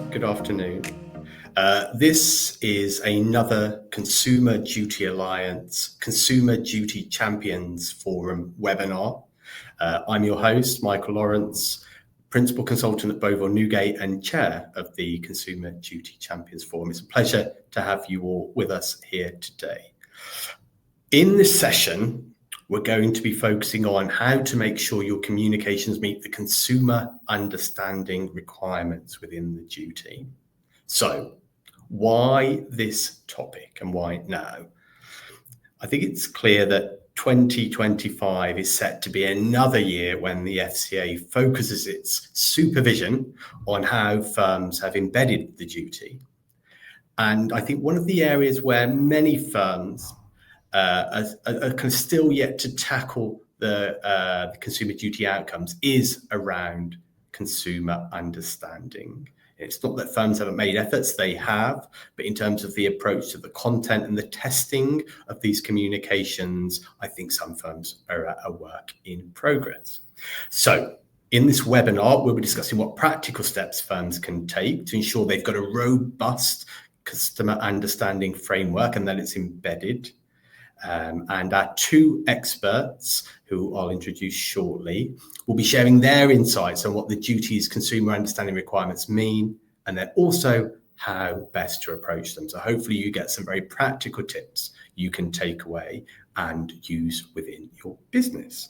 Good afternoon. This is another Consumer Duty Alliance Consumer Duty Champions Forum webinar. I'm your host, Michael Lawrence, Principal Consultant at Beauville Newgate and Chair of the Consumer Duty Champions Forum. It's a pleasure to have you all with us here today. In this session, we're going to be focusing on how to make sure your communications meet the consumer understanding requirements within the duty. So, why this topic and why now? I think it's clear that 2025 is set to be another year when the FCA focuses its supervision on how firms have embedded the duty. And I think one of the areas where many firms are kind of still yet to tackle the consumer duty outcomes is around consumer understanding. It's not that firms haven't made efforts, they have, but in terms of the approach to the content and the testing of these communications, I think some firms are at a work in progress. So in this webinar, we'll be discussing what practical steps firms can take to ensure they've got a robust customer understanding framework and that it's embedded. And our two experts, who I'll introduce shortly, will be sharing their insights on what the duty's consumer understanding requirements mean, and then also how best to approach them. So hopefully you get some very practical tips you can take away and use within your business.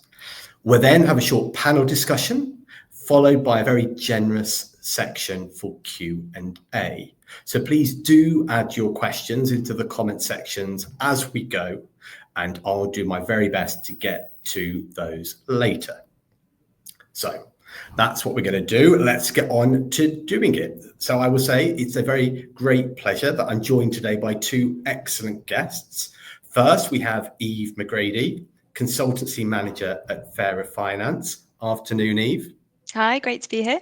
We'll then have a short panel discussion, followed by a very generous section for Q&A. So please do add your questions into the comment sections as we go, and I'll do my very best to get to those later. So that's what we're going to do. Let's get on to doing it. So I will say it's a very great pleasure that I'm joined today by two excellent guests. First, we have Eve McGrady, Consultancy Manager at Fairer Finance. Afternoon, Eve. Hi, great to be here.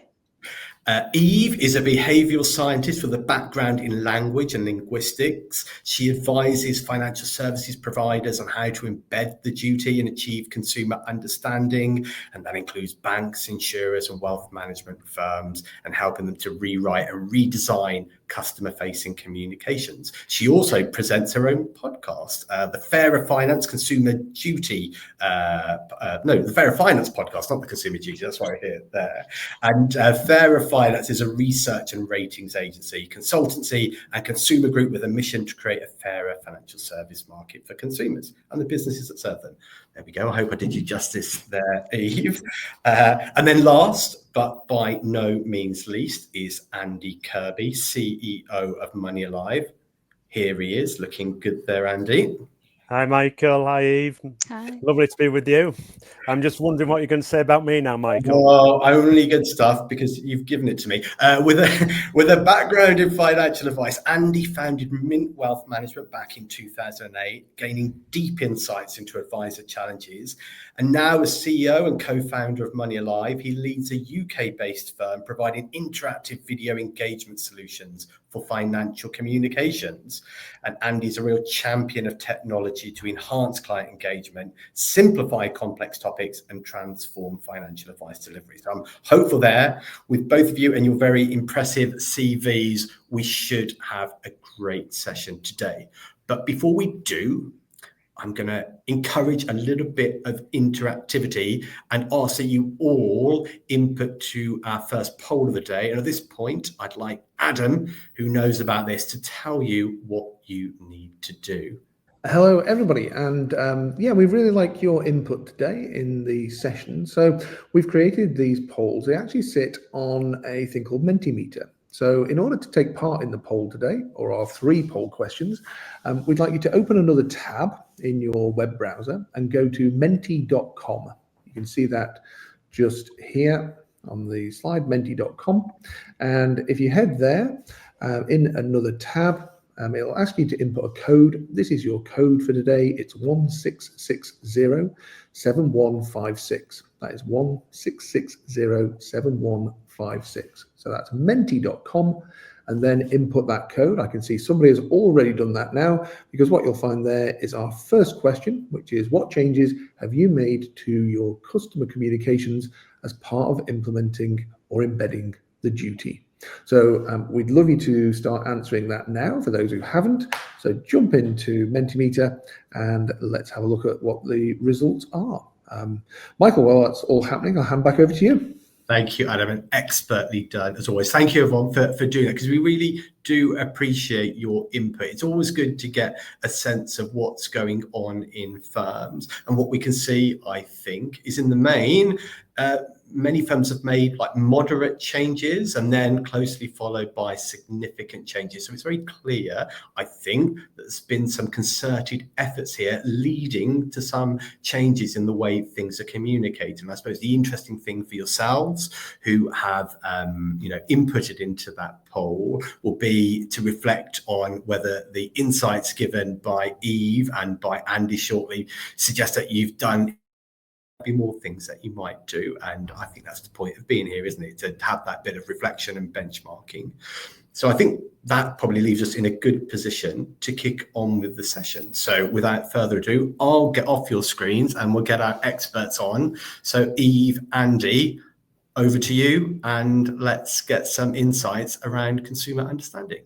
Eve is a behavioural scientist with a background in language and linguistics. She advises financial services providers on how to embed the duty and achieve consumer understanding, and that includes banks, insurers and wealth management firms, and helping them to rewrite and redesign customer-facing communications. She also presents her own podcast, the Fairer Finance Consumer Duty, the Fairer Finance podcast, not the Consumer Duty, that's why I hear it there. And Fairer Finance is a research and ratings agency, consultancy and consumer group with a mission to create a fairer financial service market for consumers and the businesses that serve them. There we go. I hope I did you justice there, Eve. And then last, but by no means least, is Andy Kirby, CEO of Money Alive. Here he is, looking good there, Andy. Hi, Michael. Hi, Eve. Hi. Lovely to be with you. I'm just wondering what you're going to say about me now, Michael. Well, only good stuff because you've given it to me. With a background in financial advice, Andy founded Mint Wealth Management back in 2008, gaining deep insights into advisor challenges. And now as CEO and co-founder of Money Alive, he leads a UK-based firm providing interactive video engagement solutions for financial communications. And Andy's a real champion of technology to enhance client engagement, simplify complex topics, and transform financial advice delivery. So I'm hopeful there with both of you and your very impressive CVs, we should have a great session today. But before we do, I'm going to encourage a little bit of interactivity and ask that you all input to our first poll of the day. And at this point, I'd like Adam, who knows about this, to tell you what you need to do. Hello, everybody. And we really like your input today in the session. So we've created these polls. They actually sit on a thing called Mentimeter. So in order to take part in the poll today, or our 3 poll questions, we'd like you to open another tab in your web browser and go to menti.com. You can see that just here on the slide, menti.com. And if you head there, in another tab, it'll ask you to input a code. This is your code for today. It's 16607156. That is 16607156. So that's menti.com. and then input that code. I can see somebody has already done that now, because what you'll find there is our first question, which is, what changes have you made to your customer communications as part of implementing or embedding the duty? So we'd love you to start answering that now for those who haven't. So jump into Mentimeter and let's have a look at what the results are. Michael, while that's all happening, I'll hand back over to you. Thank you, Adam, and expertly done as always. Thank you, everyone, for doing that, because we really do appreciate your input. It's always good to get a sense of what's going on in firms. And what we can see, I think, is in the main, many firms have made like moderate changes and then closely followed by significant changes. So it's very clear, I think, that there's been some concerted efforts here leading to some changes in the way things are communicated. And I suppose the interesting thing for yourselves who have inputted into that poll will be to reflect on whether the insights given by Eve and by Andy shortly suggest that you've done be more things that you might do. And I think that's the point of being here, isn't it? To have that bit of reflection and benchmarking. So I think that probably leaves us in a good position to kick on with the session. So without further ado, I'll get off your screens and we'll get our experts on. So Eve, Andy, over to you, and let's get some insights around consumer understanding.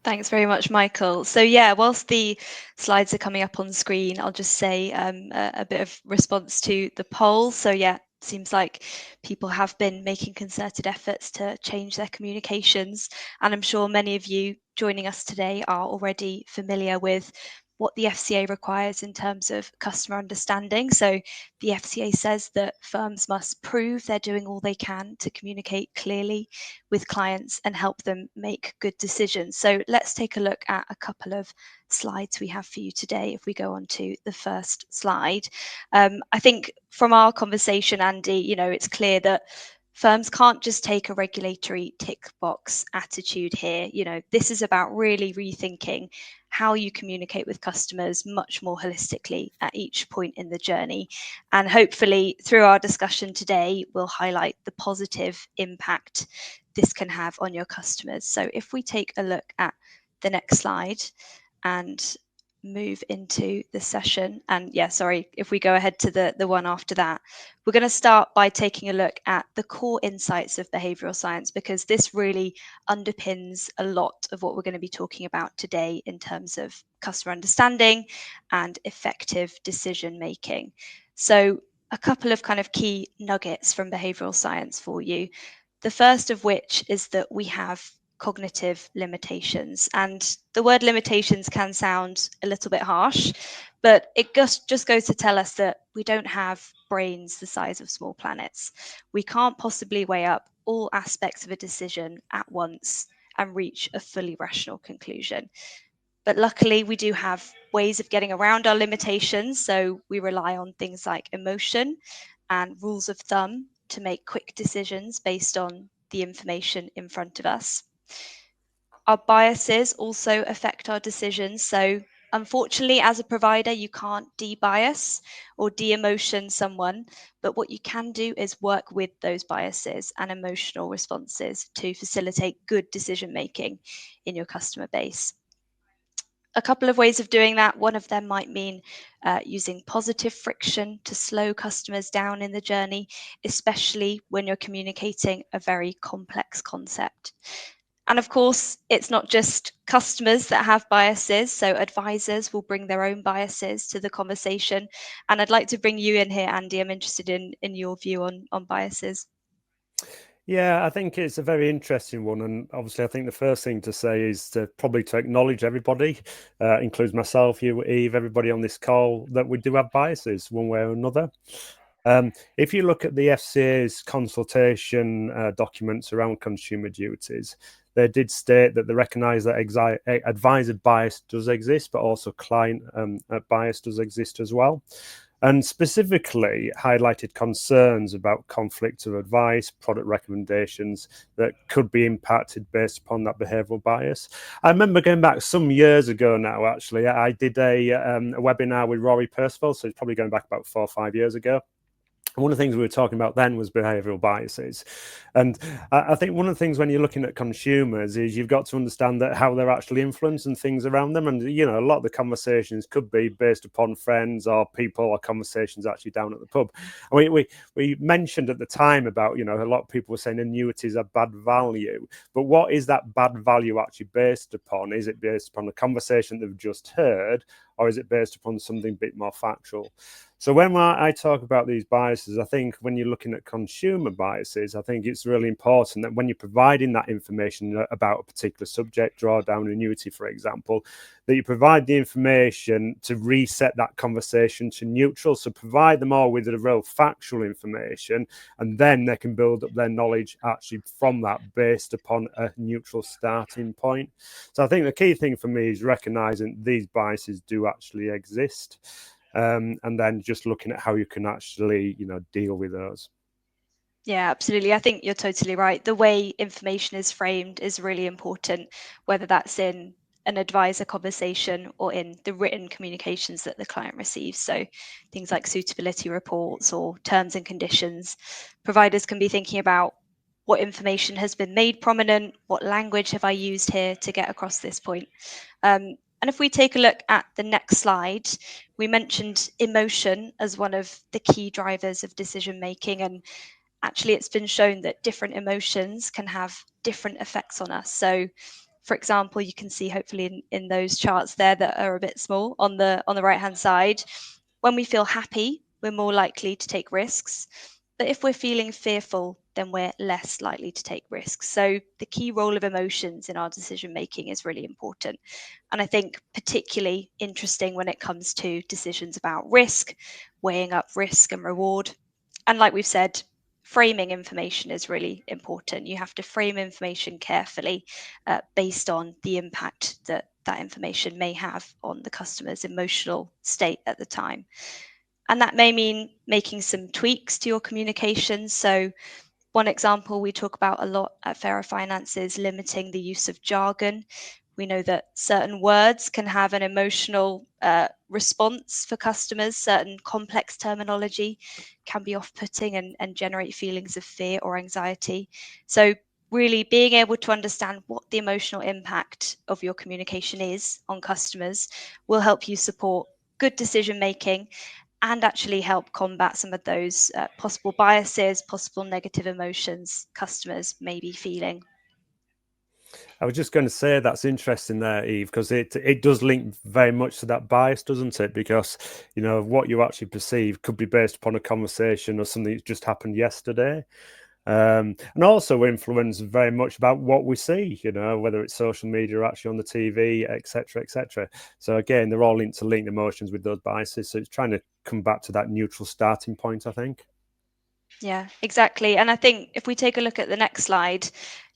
Thanks very much, Michael. So yeah, whilst the slides are coming up on screen, I'll just say a bit of response to the poll. So yeah, seems like people have been making concerted efforts to change their communications. And I'm sure many of you joining us today are already familiar with what the FCA requires in terms of customer understanding. So the FCA says that firms must prove they're doing all they can to communicate clearly with clients and help them make good decisions. So let's take a look at a couple of slides we have for you today. If we go on to the first slide, I think from our conversation, Andy, it's clear that firms can't just take a regulatory tick box attitude here. This is about really rethinking how you communicate with customers much more holistically at each point in the journey. And hopefully through our discussion today, we'll highlight the positive impact this can have on your customers. So if we take a look at the next slide and move into the session, and if we go ahead to the one after that, we're going to start by taking a look at the core insights of behavioral science, because this really underpins a lot of what we're going to be talking about today in terms of customer understanding and effective decision making. So a couple of kind of key nuggets from behavioral science for you. The first of which is that we have cognitive limitations. And the word limitations can sound a little bit harsh, but it just goes to tell us that we don't have brains the size of small planets. We can't possibly weigh up all aspects of a decision at once and reach a fully rational conclusion. But luckily, we do have ways of getting around our limitations. So we rely on things like emotion and rules of thumb to make quick decisions based on the information in front of us. Our biases also affect our decisions. So unfortunately, as a provider, you can't de-bias or de-emotion someone, but what you can do is work with those biases and emotional responses to facilitate good decision making in your customer base. A couple of ways of doing that. One of them might mean using positive friction to slow customers down in the journey, especially when you're communicating a very complex concept. And of course, it's not just customers that have biases. So advisors will bring their own biases to the conversation. And I'd like to bring you in here, Andy. I'm interested in your view on biases. Yeah, I think it's a very interesting one. And obviously, I think the first thing to say is to acknowledge everybody, includes myself, you, Eve, everybody on this call, that we do have biases one way or another. If you look at the FCA's consultation documents around consumer duties, they did state that they recognise that advisor bias does exist, but also client bias does exist as well. And specifically highlighted concerns about conflict of advice, product recommendations that could be impacted based upon that behavioural bias. I remember going back some years ago now, actually, I did a webinar with Rory Percival, so it's probably going back about 4 or 5 years ago. One of the things we were talking about then was behavioural biases. And I think one of the things when you're looking at consumers is you've got to understand that how they're actually influencing things around them. And, you know, a lot of the conversations could be based upon friends or people or conversations actually down at the pub. And we mentioned at the time about, you know, a lot of people were saying annuities are bad value. But what is that bad value actually based upon? Is it based upon a conversation they've just heard, or is it based upon something a bit more factual? So when I talk about these biases, I think when you're looking at consumer biases, I think it's really important that when you're providing that information about a particular subject, drawdown annuity, for example, that you provide the information to reset that conversation to neutral. So provide them all with the real factual information, and then they can build up their knowledge actually from that based upon a neutral starting point. So I think the key thing for me is recognizing these biases do actually exist. And then just looking at how you can actually, you know, deal with those. Yeah, absolutely. I think you're totally right. The way information is framed is really important, whether that's in an advisor conversation or in the written communications that the client receives. So things like suitability reports or terms and conditions. Providers can be thinking about what information has been made prominent, what language have I used here to get across this point. And if we take a look at the next slide, we mentioned emotion as one of the key drivers of decision making. And actually, it's been shown that different emotions can have different effects on us. So, for example, you can see hopefully in those charts there that are a bit small on the right hand side, when we feel happy, we're more likely to take risks. But if we're feeling fearful, then we're less likely to take risks. So the key role of emotions in our decision making is really important. And I think particularly interesting when it comes to decisions about risk, weighing up risk and reward. And like we've said, framing information is really important. You have to frame information carefully based on the impact that that information may have on the customer's emotional state at the time. And that may mean making some tweaks to your communications. So one example we talk about a lot at Fairer Finance is limiting the use of jargon. We know that certain words can have an emotional response for customers. Certain complex terminology can be off-putting and generate feelings of fear or anxiety. So really being able to understand what the emotional impact of your communication is on customers will help you support good decision making and actually help combat some of those possible biases, possible negative emotions customers may be feeling. I was just going to say that's interesting there, Eve, because it does link very much to that bias, doesn't it? Because, you know, what you actually perceive could be based upon a conversation or something that just happened yesterday. And also influence very much about what we see, you know, whether it's social media or actually on the TV, etc., etc. So again, they're all interlinked emotions with those biases. So it's trying to come back to that neutral starting point, I think. Yeah, exactly. And I think if we take a look at the next slide,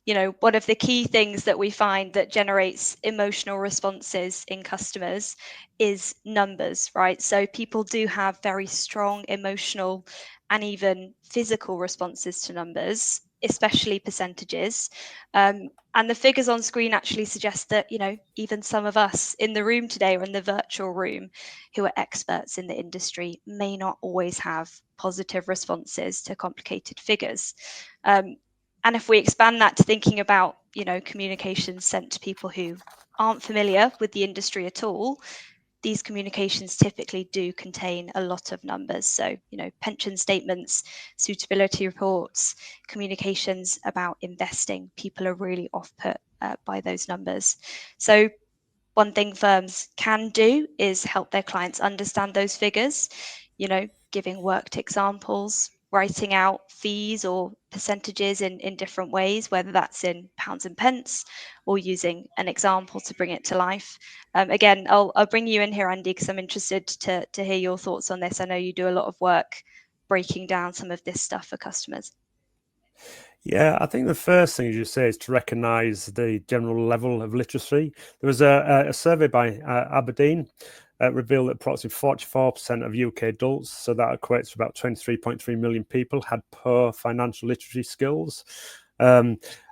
you know, one of the key things that we find that generates emotional responses in customers is numbers, right? So people do have very strong emotional and even physical responses to numbers, especially percentages. And the figures on screen actually suggest that, you know, even some of us in the room today or in the virtual room who are experts in the industry may not always have positive responses to complicated figures. And if we expand that to thinking about, you know, communications sent to people who aren't familiar with the industry at all, these communications typically do contain a lot of numbers. So, you know, pension statements, suitability reports, communications about investing, people are really off-put by those numbers. So one thing firms can do is help their clients understand those figures, you know, giving worked examples, writing out fees or percentages in different ways, whether that's in pounds and pence or using an example to bring it to life. Again, I'll bring you in here, Andy, because I'm interested to hear your thoughts on this. I know you do a lot of work breaking down some of this stuff for customers. Yeah, I think the first thing you say is to recognise the general level of literacy. There was a survey by Aberdeen revealed that approximately 44% of UK adults, so that equates to about 23.3 million people, had poor financial literacy skills.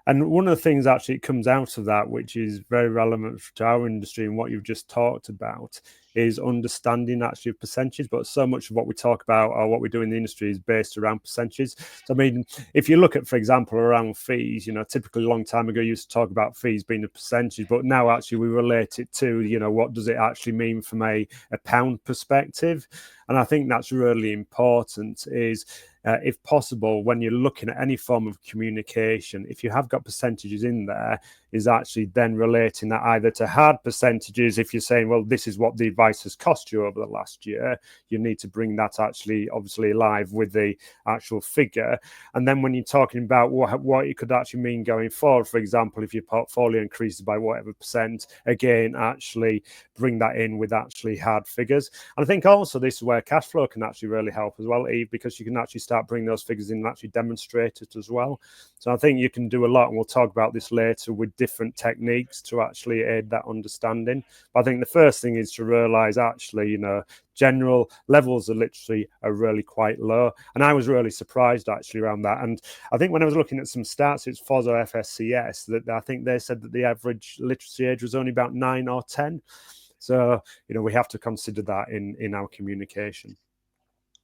And one of the things actually comes out of that, which is very relevant to our industry and what you've just talked about, is understanding actually of percentages. But so much of what we talk about or what we do in the industry is based around percentages. So I mean, if you look at, for example, around fees, typically a long time ago you used to talk about fees being a percentage, but now actually we relate it to, what does it actually mean from a pound perspective? And I think that's really important, is if possible, when you're looking at any form of communication, if you have got percentages in there, is actually then relating that either to hard percentages. If you're saying, well, this is what the advice has cost you over the last year, you need to bring that actually obviously live with the actual figure. And then when you're talking about what it could actually mean going forward, for example, if your portfolio increases by whatever percent, again, actually bring that in with actually hard figures. And I think also this is where cash flow can actually really help as well, Eve, because you can actually start bringing those figures in and actually demonstrate it as well. So I think you can do a lot, and we'll talk about this later, with different techniques to actually aid that understanding. But I think the first thing is to realize actually, general levels of literacy are really quite low. And I was really surprised actually around that. And I think when I was looking at some stats, it's FOSO FSCS, that I think they said that the average literacy age was only about 9 or 10. So, we have to consider that in our communication.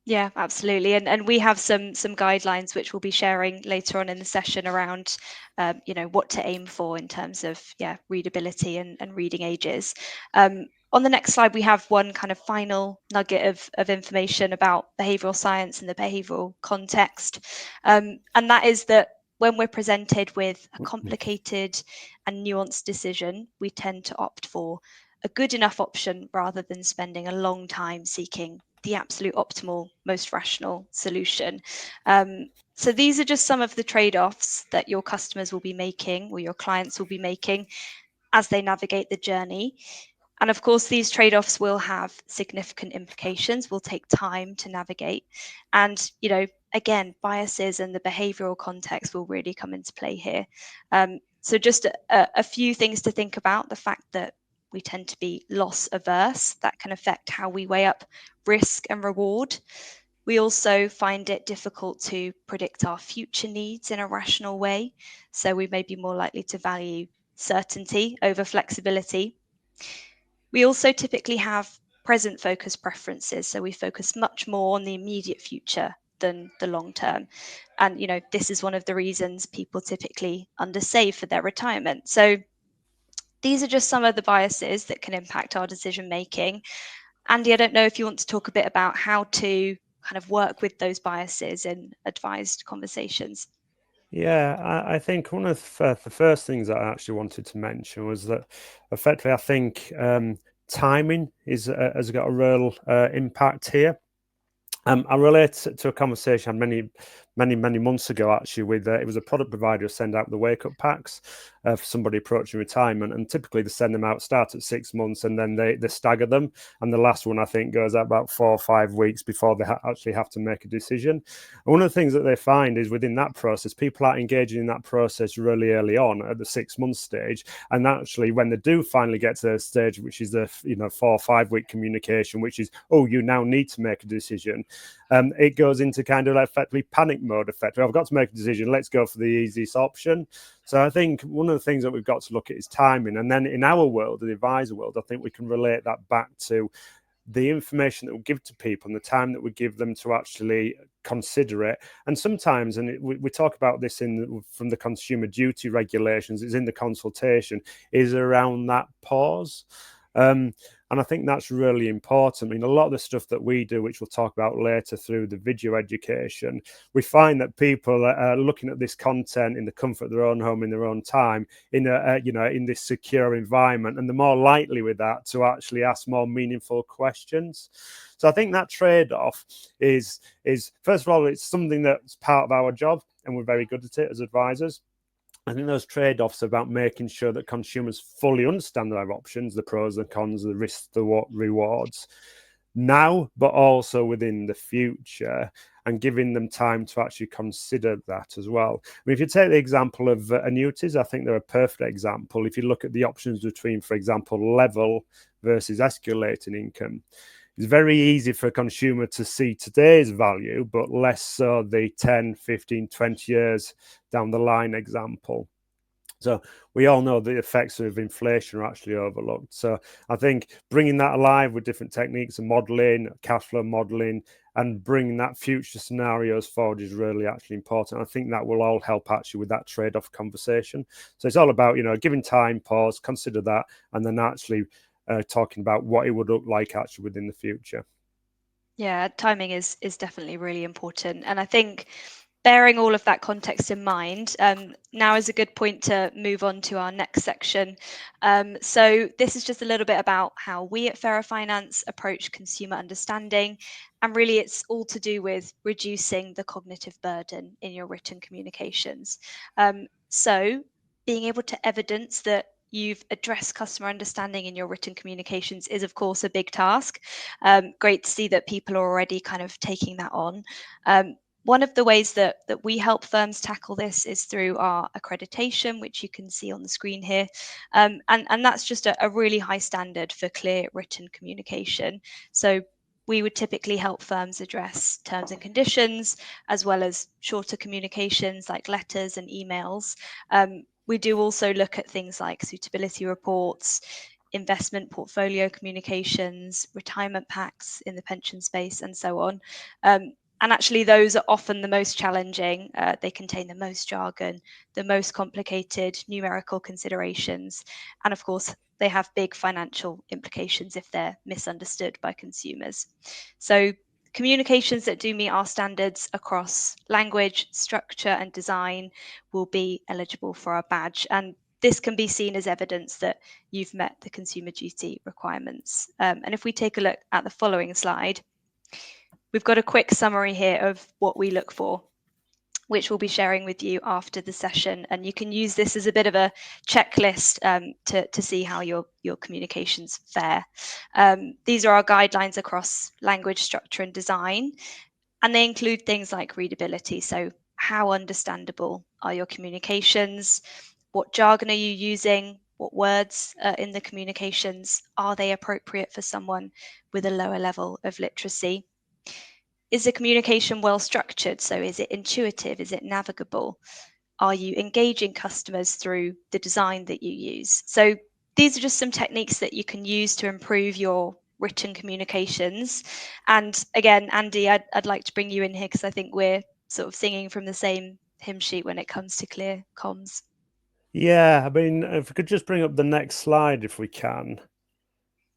Yeah, absolutely. And we have some guidelines which we'll be sharing later on in the session around, what to aim for in terms of, readability and reading ages. On the next slide, we have one kind of final nugget of information about behavioural science and the behavioural context. And that is that when we're presented with a complicated and nuanced decision, we tend to opt for a good enough option rather than spending a long time seeking the absolute optimal, most rational solution. So these are just some of the trade-offs that your customers will be making, or your clients will be making, as they navigate the journey. And of course, these trade-offs will have significant implications, will take time to navigate. And, again, biases and the behavioural context will really come into play here. So just a few things to think about: the fact that we tend to be loss averse. That can affect how we weigh up risk and reward. We also find it difficult to predict our future needs in a rational way. So we may be more likely to value certainty over flexibility. We also typically have present focus preferences. So we focus much more on the immediate future than the long term. And, this is one of the reasons people typically undersave for their retirement. So these are just some of the biases that can impact our decision making. Andy, I don't know if you want to talk a bit about how to kind of work with those biases in advised conversations. Yeah, I think one of the first things that I actually wanted to mention was that effectively I think timing has got a real impact here. I relate to a conversation I had many months ago actually with it was a product provider who send out the wake up packs for somebody approaching retirement, and typically they send them out, start at 6 months, and then they stagger them, and the last one I think goes out about 4 or 5 weeks before they actually have to make a decision. And one of the things that they find is within that process, people are engaging in that process really early on at the 6 month stage, and actually when they do finally get to the stage, which is the 4 or 5 week communication, which is, oh, you now need to make a decision, it goes into kind of effectively panic mode. Effectively, I've got to make a decision. Let's go for the easiest option. So I think one of the things that we've got to look at is timing. And then in our world, the advisor world, I think we can relate that back to the information that we give to people and the time that we give them to actually consider it. And sometimes, and we talk about this from the consumer duty regulations, is in the consultation, is around that pause. And I think that's really important. I mean, a lot of the stuff that we do, which we'll talk about later through the video education, we find that people are looking at this content in the comfort of their own home, in their own time, in this secure environment, and they're more likely with that to actually ask more meaningful questions. So I think that trade-off is first of all, it's something that's part of our job, and we're very good at it as advisors. I think those trade-offs about making sure that consumers fully understand their options, the pros, the cons, the risks, the rewards now, but also within the future, and giving them time to actually consider that as well. I mean, if you take the example of annuities, I think they're a perfect example. If you look at the options between, for example, level versus escalating income, it's very easy for a consumer to see today's value, but less so the 10, 15, 20 years down the line example. So we all know the effects of inflation are actually overlooked. So I think bringing that alive with different techniques of modelling, cash flow modelling, and bringing that future scenarios forward is really actually important. I think that will all help actually with that trade-off conversation. So it's all about, giving time, pause, consider that, and then actually talking about what it would look like actually within the future. Yeah, timing is definitely really important. And I think bearing all of that context in mind, now is a good point to move on to our next section. So this is just a little bit about how we at Fairer Finance approach consumer understanding. And really, it's all to do with reducing the cognitive burden in your written communications. So being able to evidence that you've addressed customer understanding in your written communications is, of course, a big task. Great to see that people are already kind of taking that on. One of the ways that we help firms tackle this is through our accreditation, which you can see on the screen here. And that's just a really high standard for clear written communication. So we would typically help firms address terms and conditions, as well as shorter communications like letters and emails. We do also look at things like suitability reports, investment portfolio communications, retirement packs in the pension space, and so on. And actually, those are often the most challenging. They contain the most jargon, the most complicated numerical considerations, and of course, they have big financial implications if they're misunderstood by consumers. So communications that do meet our standards across language, structure, and design will be eligible for our badge. And this can be seen as evidence that you've met the consumer duty requirements. And if we take a look at the following slide, we've got a quick summary here of what we look for, which we'll be sharing with you after the session. And you can use this as a bit of a checklist to see how your communications fare. These are our guidelines across language, structure, and design. And they include things like readability. So how understandable are your communications? What jargon are you using? What words are in the communications? Are they appropriate for someone with a lower level of literacy? Is the communication well structured? So is it intuitive? Is it navigable? Are you engaging customers through the design that you use? So these are just some techniques that you can use to improve your written communications. And again, Andy, I'd like to bring you in here because I think we're sort of singing from the same hymn sheet when it comes to clear comms. Yeah, I mean, if we could just bring up the next slide if we can.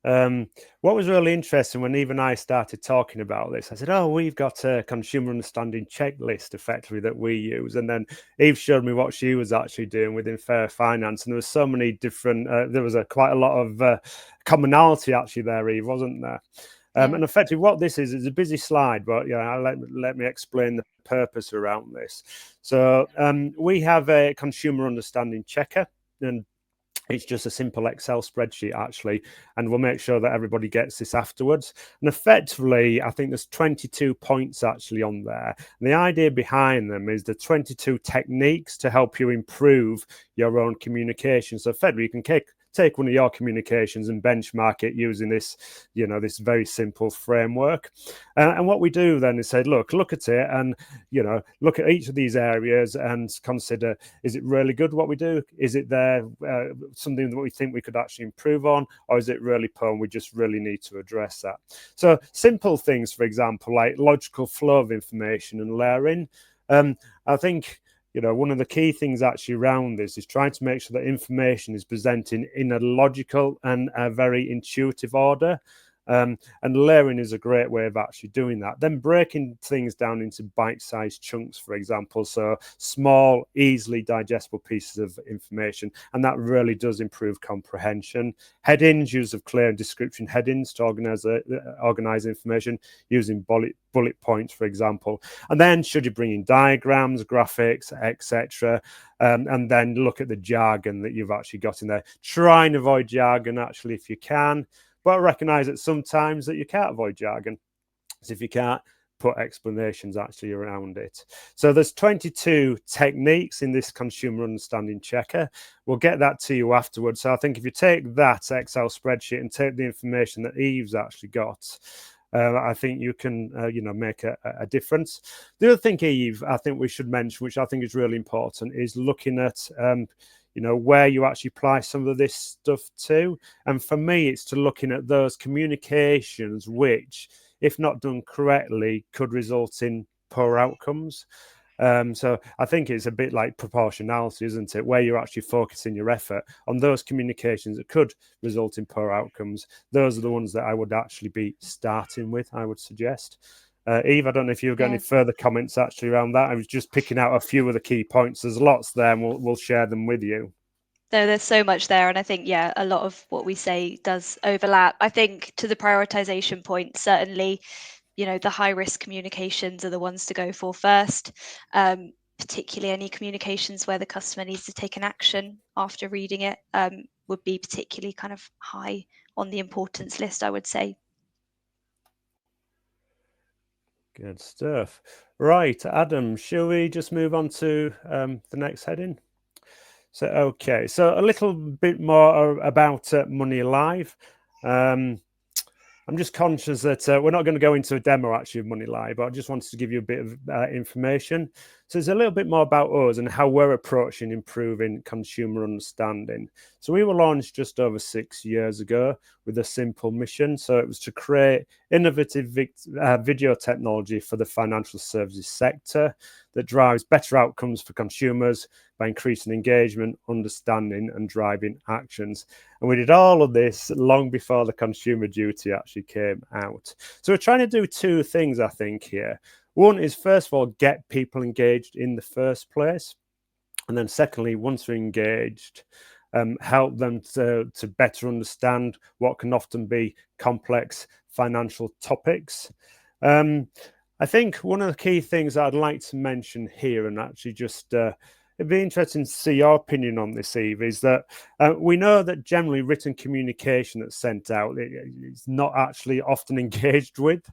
What was really interesting when Eve and I started talking about this, I said, oh, we've got a consumer understanding checklist effectively that we use. And then Eve showed me what she was actually doing within Fairer Finance. And there was so many different, there was quite a lot of commonality actually there, Eve, wasn't there? And effectively what this is a busy slide, but let me explain the purpose around this. So we have a consumer understanding checker, and it's just a simple Excel spreadsheet, actually, and we'll make sure that everybody gets this afterwards. And effectively, I think there's 22 points actually on there. And the idea behind them is the 22 techniques to help you improve your own communication. So effectively, you can take one of your communications and benchmark it using this, this very simple framework. And what we do then is say, look at it and, look at each of these areas and consider, is it really good what we do? Is it there something that we think we could actually improve on? Or is it really poor and we just really need to address that? So simple things, for example, like logical flow of information and layering. I think, one of the key things actually around this is trying to make sure that information is presented in a logical and a very intuitive order. And layering is a great way of actually doing that. Then breaking things down into bite-sized chunks, for example, so small, easily digestible pieces of information, and that really does improve comprehension. Headings, use of clear and description headings to organize information using bullet points, for example. And then should you bring in diagrams, graphics, etc., and then look at the jargon that you've actually got in there. Try and avoid jargon actually if you can. But I recognise that sometimes that you can't avoid jargon. So if you can't, put explanations actually around it. So there's 22 techniques in this consumer understanding checker. We'll get that to you afterwards. So I think if you take that Excel spreadsheet and take the information that Eve's actually got, I think you can, make a difference. The other thing, Eve, I think we should mention, which I think is really important, is looking at where you actually apply some of this stuff to. And for me, it's to looking at those communications which, if not done correctly, could result in poor outcomes. So I think it's a bit like proportionality, isn't it? Where you're actually focusing your effort on those communications that could result in poor outcomes. Those are the ones that I would actually be starting with, I would suggest. Eve, I don't know if you've got any further comments actually around that. I was just picking out a few of the key points. There's lots there, and we'll share them with you. There's so much there, and I think a lot of what we say does overlap. I think to the prioritization point, certainly, the high risk communications are the ones to go for first. Particularly any communications where the customer needs to take an action after reading it would be particularly kind of high on the importance list, I would say. Good stuff. Right, Adam, shall we just move on to the next heading? So, okay, so a little bit more about Money Live. I'm just conscious that we're not going to go into a demo actually of Money Live, but I just wanted to give you a bit of information. So it's a little bit more about us and how we're approaching improving consumer understanding. So we were launched just over 6 years ago with a simple mission. So it was to create innovative video technology for the financial services sector that drives better outcomes for consumers by increasing engagement, understanding, and driving actions. And we did all of this long before the Consumer Duty actually came out. So we're trying to do two things, I think, here. One is, first of all, get people engaged in the first place. And then secondly, once they're engaged, help them to better understand what can often be complex financial topics. I think one of the key things I'd like to mention here, and actually just it'd be interesting to see your opinion on this, Eve, is that we know that generally written communication that's sent out is not actually often engaged with.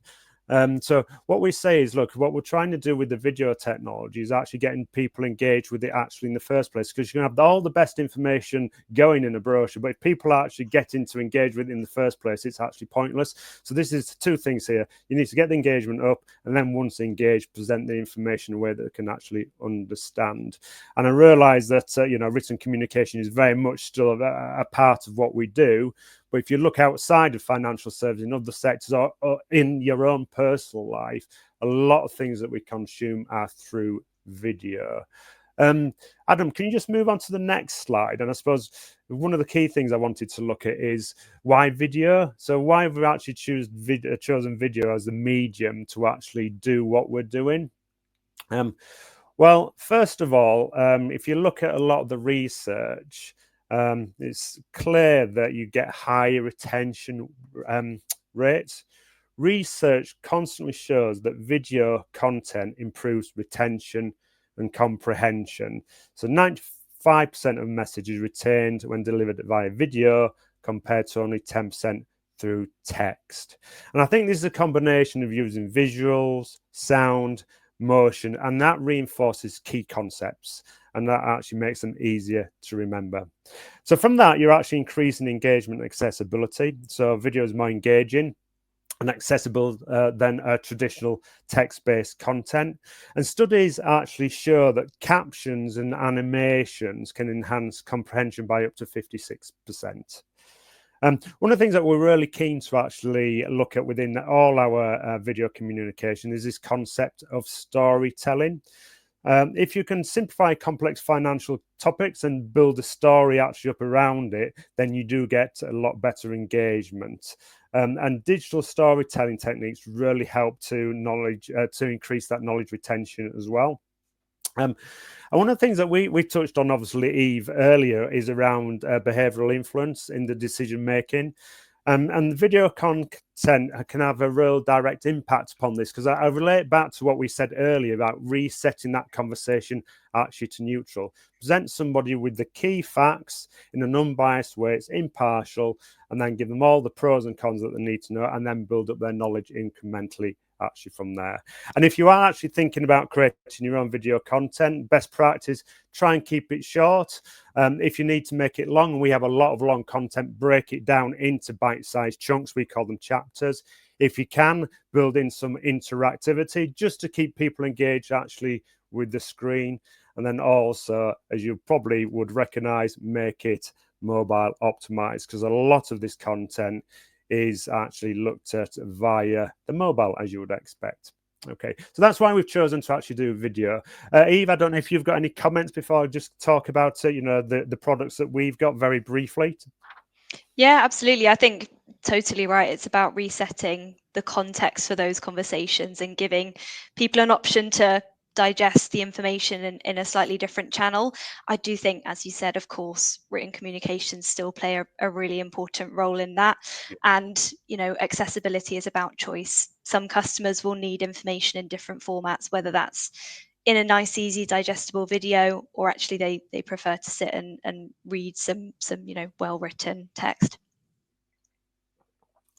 So what we say is, look, what we're trying to do with the video technology is actually getting people engaged with it actually in the first place, because you can have all the best information going in a brochure, but if people are actually getting to engage with it in the first place, it's actually pointless. So this is two things here. You need to get the engagement up, and then once engaged, present the information in a way that they can actually understand. And I realize that written communication is very much still a part of what we do. But if you look outside of financial services in other sectors or in your own personal life, a lot of things that we consume are through video. Adam, can you just move on to the next slide? And I suppose one of the key things I wanted to look at is why video. So why have we actually chosen video as the medium to actually do what we're doing? Well, first of all, if you look at a lot of the research, it's clear that you get higher retention rates. Research constantly shows that video content improves retention and comprehension. So 95% of messages retained when delivered via video compared to only 10% through text. And I think this is a combination of using visuals, sound, motion, and that reinforces key concepts, and that actually makes them easier to remember. So from that, you're actually increasing engagement and accessibility. So video is more engaging and accessible than traditional text-based content. And studies actually show that captions and animations can enhance comprehension by up to 56%. One of the things that we're really keen to actually look at within all our video communication is this concept of storytelling. If you can simplify complex financial topics and build a story actually up around it, then you do get a lot better engagement. And digital storytelling techniques really help to increase that knowledge retention as well. And one of the things that we touched on, obviously, Eve, earlier is around behavioural influence in the decision making. And video content can have a real direct impact upon this, because I relate back to what we said earlier about resetting that conversation actually to neutral. Present somebody with the key facts in an unbiased way, it's impartial, and then give them all the pros and cons that they need to know, and then build up their knowledge incrementally actually from there. And if you are actually thinking about creating your own video content, best practice, try and keep it short. If you need to make it long, we have a lot of long content, break it down into bite-sized chunks. We call them chapters. If you can, build in some interactivity just to keep people engaged actually with the screen. And then also, as you probably would recognize, make it mobile optimized, because a lot of this content is actually looked at via the mobile, as you would expect. Okay, so that's why we've chosen to actually do video. Eve, I don't know if you've got any comments before I just talk about the products that we've got very briefly. Yeah, absolutely. I think totally right. It's about resetting the context for those conversations and giving people an option to digest the information in a slightly different channel. I do think, as you said, of course, written communications still play a really important role in that. And, accessibility is about choice. Some customers will need information in different formats, whether that's in a nice, easy, digestible video, or actually they prefer to sit and read some well-written text.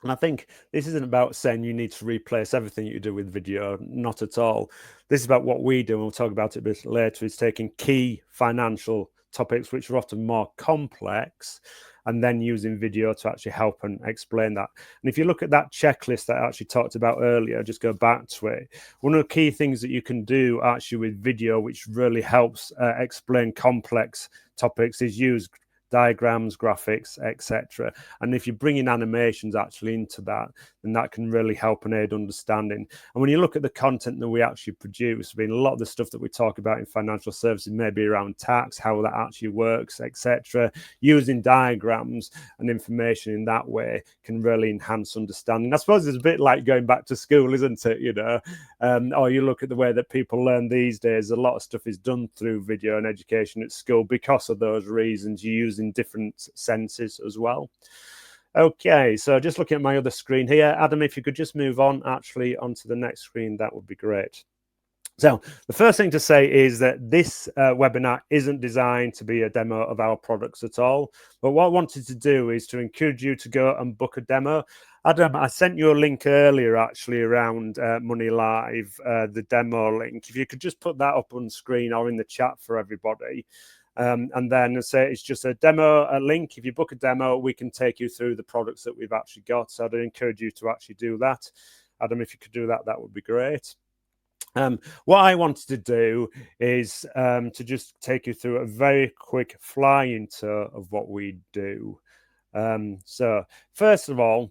And I think this isn't about saying you need to replace everything you do with video, not at all. This is about what we do, and we'll talk about it a bit later, is taking key financial topics, which are often more complex, and then using video to actually help and explain that. And if you look at that checklist that I actually talked about earlier, just go back to it. One of the key things that you can do actually with video, which really helps explain complex topics, is use diagrams, graphics, etc. And if you bring in animations actually into that, then that can really help and aid understanding. And when you look at the content that we actually produce, a lot of the stuff that we talk about in financial services, maybe around tax, how that actually works, etc. Using diagrams and information in that way can really enhance understanding. I suppose it's a bit like going back to school, isn't it? Or you look at the way that people learn these days, a lot of stuff is done through video and education at school because of those reasons. You use in different senses as well. Okay, so just looking at my other screen here, Adam, if you could just move on actually onto the next screen, that would be great. So the first thing to say is that this webinar isn't designed to be a demo of our products at all. But what I wanted to do is to encourage you to go and book a demo. Adam, I sent you a link earlier actually around Money Live, the demo link. If you could just put that up on screen or in the chat for everybody. And then say it's just a demo link. If you book a demo, we can take you through the products that we've actually got. So I'd encourage you to actually do that. Adam, if you could do that, that would be great. What I wanted to do is to just take you through a very quick flying tour of what we do. So first of all,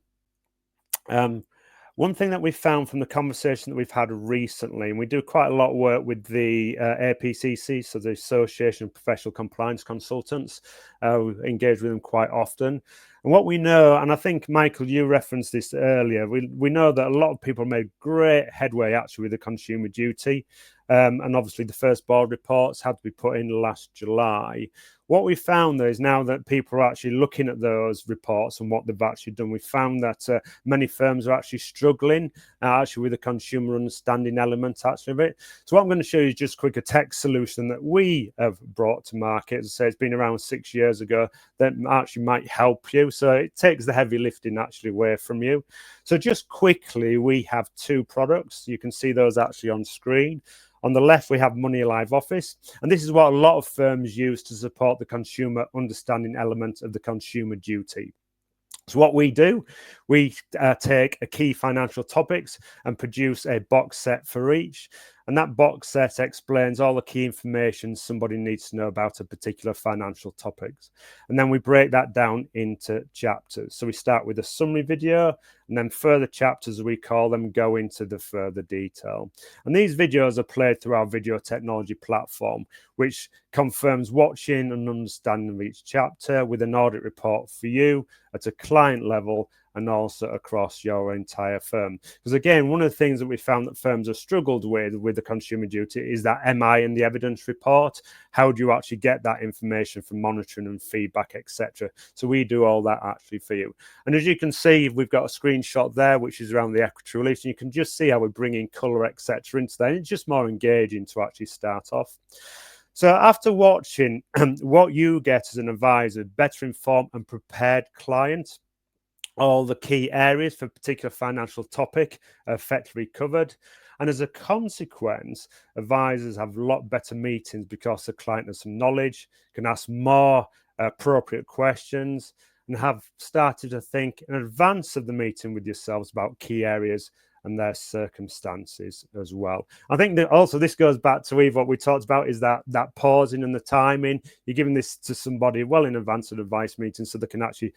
one thing that we found from the conversation that we've had recently, and we do quite a lot of work with the APCC, so the Association of Professional Compliance Consultants, we engage with them quite often. And what we know, and I think, Michael, you referenced this earlier, we know that a lot of people made great headway actually with the Consumer Duty. And obviously the first board reports had to be put in last July. What we found, though, is now that people are actually looking at those reports and what they've actually done, we found that many firms are actually struggling actually with the consumer understanding element actually of it. So what I'm going to show you is just quick a tech solution that we have brought to market. As I say, it's been around 6 years ago, that actually might help you. So it takes the heavy lifting actually away from you. So just quickly, we have two products. You can see those actually on screen. On the left, we have Money Live Office, and this is what a lot of firms use to support the consumer understanding element of the consumer duty. So what we do, we take a key financial topics and produce a box set for each. And that box set explains all the key information somebody needs to know about a particular financial topics. And then we break that down into chapters. So we start with a summary video, and then further chapters, as we call them, go into the further detail. And these videos are played through our video technology platform, which confirms watching and understanding of each chapter with an audit report for you at a client level and also across your entire firm. Because again, one of the things that we found that firms have struggled with the consumer duty is that MI and the evidence report. How do you actually get that information from monitoring and feedback, etc.? So we do all that actually for you. And as you can see, we've got a screenshot there, which is around the equity release. And you can just see how we're bringing color, etc. into that. And it's just more engaging to actually start off. So after watching, what you get as an advisor, better informed and prepared client. All the key areas for a particular financial topic are effectively covered. And as a consequence, advisors have a lot better meetings because the client has some knowledge, can ask more appropriate questions, and have started to think in advance of the meeting with yourselves about key areas and their circumstances as well. I think that also this goes back to Eve, what we talked about is that pausing and the timing. You're giving this to somebody well in advance of the advice meeting so they can actually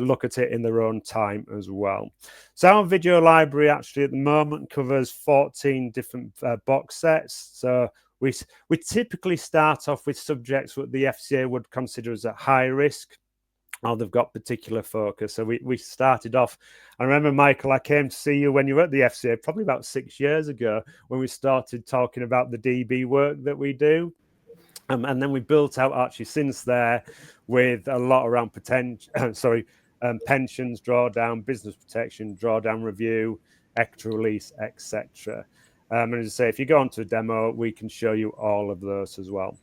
look at it in their own time as well. So our video library actually at the moment covers 14 different box sets. So we typically start off with subjects what the FCA would consider as at high risk, or they've got particular focus. So we started off, I remember, Michael, I came to see you when you were at the FCA probably about 6 years ago when we started talking about the DB work that we do. And then we built out actually since there with a lot around pensions, drawdown, business protection, drawdown review, equity release, etc. And as I say, if you go onto a demo, we can show you all of those as well.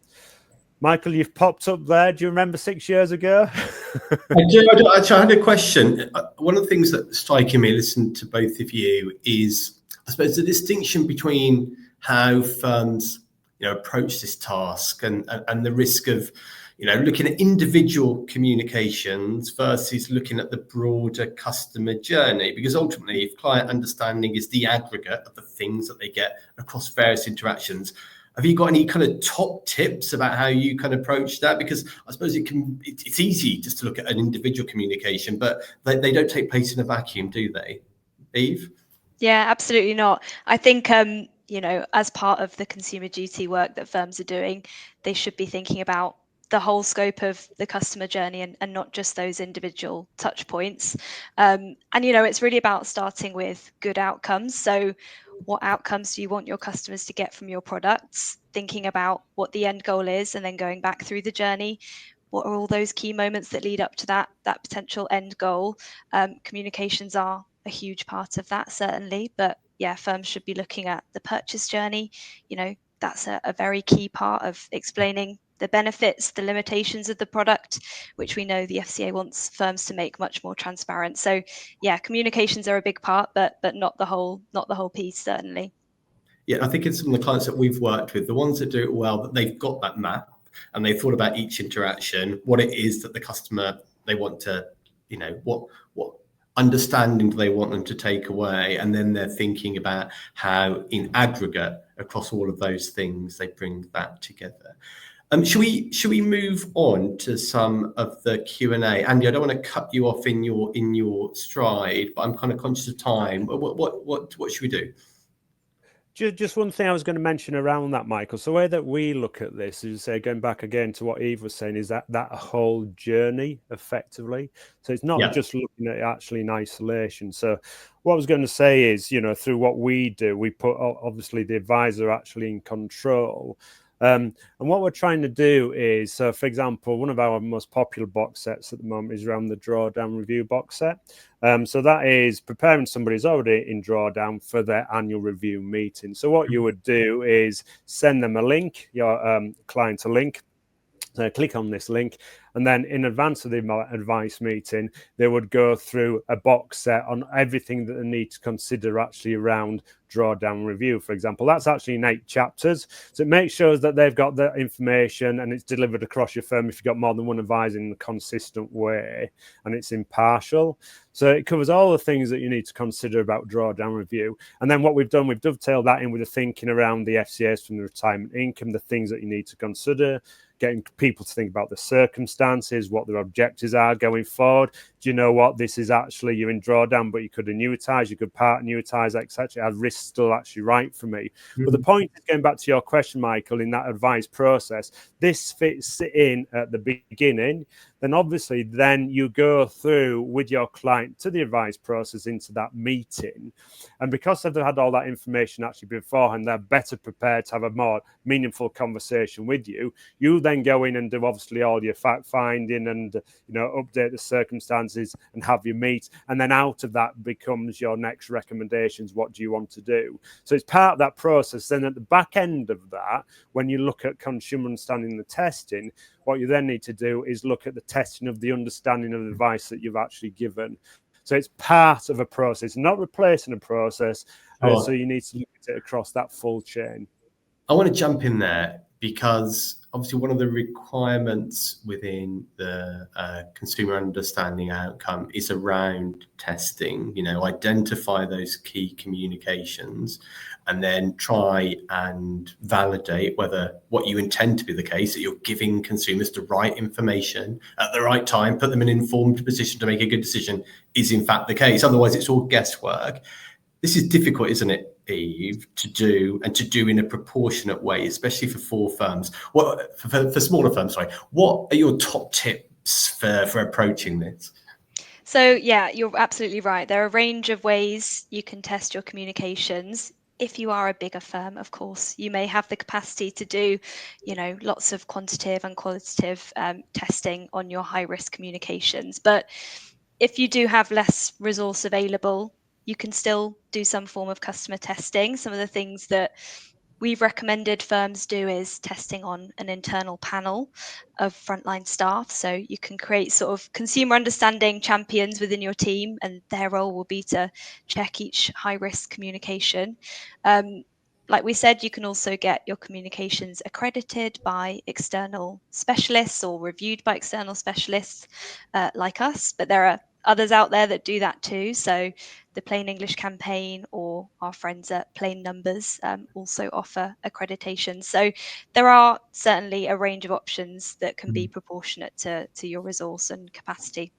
Michael, you've popped up there. Do you remember 6 years ago? I do. Actually, I had a question. One of the things that striking me, listening to both of you, is I suppose the distinction between how firms approach this task and the risk of looking at individual communications versus looking at the broader customer journey, because ultimately if client understanding is the aggregate of the things that they get across various interactions, have you got any kind of top tips about how you can approach that? Because I suppose it's easy just to look at an individual communication, but they don't take place in a vacuum, do they? Eve? Yeah, absolutely not. I think as part of the consumer duty work that firms are doing, they should be thinking about the whole scope of the customer journey and not just those individual touch points. And it's really about starting with good outcomes. So what outcomes do you want your customers to get from your products? Thinking about what the end goal is and then going back through the journey. What are all those key moments that lead up to that potential end goal? Communications are a huge part of that, certainly, but yeah, firms should be looking at the purchase journey. That's a very key part of explaining the benefits, the limitations of the product, which we know the FCA wants firms to make much more transparent. So yeah, communications are a big part, but not the whole piece, certainly. Yeah, I think it's some of the clients that we've worked with, the ones that do it well, that they've got that map and they thought about each interaction, what it is that the customer, they want to, what understanding do they want them to take away, and then they're thinking about how in aggregate across all of those things they bring that together. Should we move on to some of the Q&A? Andy, I don't want to cut you off in your stride, but I'm kind of conscious of time. What should we do? Just one thing I was going to mention around that, Michael. So the way that we look at this is, going back again to what Eve was saying, is that whole journey effectively. So it's not just looking at it actually in isolation. So what I was going to say is, through what we do, we put obviously the advisor actually in control. And what we're trying to do is, so for example, one of our most popular box sets at the moment is around the drawdown review box set. So that is preparing somebody who's already in drawdown for their annual review meeting. So what you would do is send them a link, your client a link. So click on this link, and then in advance of the advice meeting, they would go through a box set on everything that they need to consider actually around drawdown review, for example. That's actually in 8 chapters. So it makes sure that they've got the information and it's delivered across your firm if you've got more than one advisor in a consistent way, and it's impartial. So it covers all the things that you need to consider about drawdown review. And then what we've done, we've dovetailed that in with the thinking around the FCAs from the retirement income, the things that you need to consider, getting people to think about the circumstances, what their objectives are going forward. Do you know what? This is actually, you're in drawdown, but you could annuitize, you could part annuitize, etc. Are risks still actually right for me? Mm-hmm. But the point is, going back to your question, Michael, in that advice process, this fits in at the beginning. Then obviously, then you go through with your client to the advice process into that meeting. And because they've had all that information actually beforehand, they're better prepared to have a more meaningful conversation with you. You then go in and do obviously all your fact finding and, update the circumstances and have your meet. And then out of that becomes your next recommendations. What do you want to do? So it's part of that process. Then at the back end of that, when you look at consumer understanding the testing, what you then need to do is look at the testing of the understanding of the advice that you've actually given. So it's part of a process, not replacing a process. So you need to look at it across that full chain. I want to jump in there. because obviously one of the requirements within the consumer understanding outcome is around testing, identify those key communications and then try and validate whether what you intend to be the case, that you're giving consumers the right information at the right time, put them in an informed position to make a good decision, is in fact the case. Otherwise, it's all guesswork. This is difficult, isn't it, Eve, to do in a proportionate way, especially for firms. For smaller firms, sorry. What are your top tips for approaching this? So yeah, you're absolutely right. There are a range of ways you can test your communications. If you are a bigger firm, of course, you may have the capacity to do, lots of quantitative and qualitative testing on your high-risk communications. But if you do have less resource available, you can still do some form of customer testing. Some of the things that we've recommended firms do is testing on an internal panel of frontline staff. So you can create sort of consumer understanding champions within your team, and their role will be to check each high risk communication. Like we said, you can also get your communications accredited by external specialists or reviewed by external specialists like us, but there are others out there that do that too. So the Plain English Campaign or our friends at Plain Numbers also offer accreditation. So there are certainly a range of options that can be proportionate to your resource and capacity.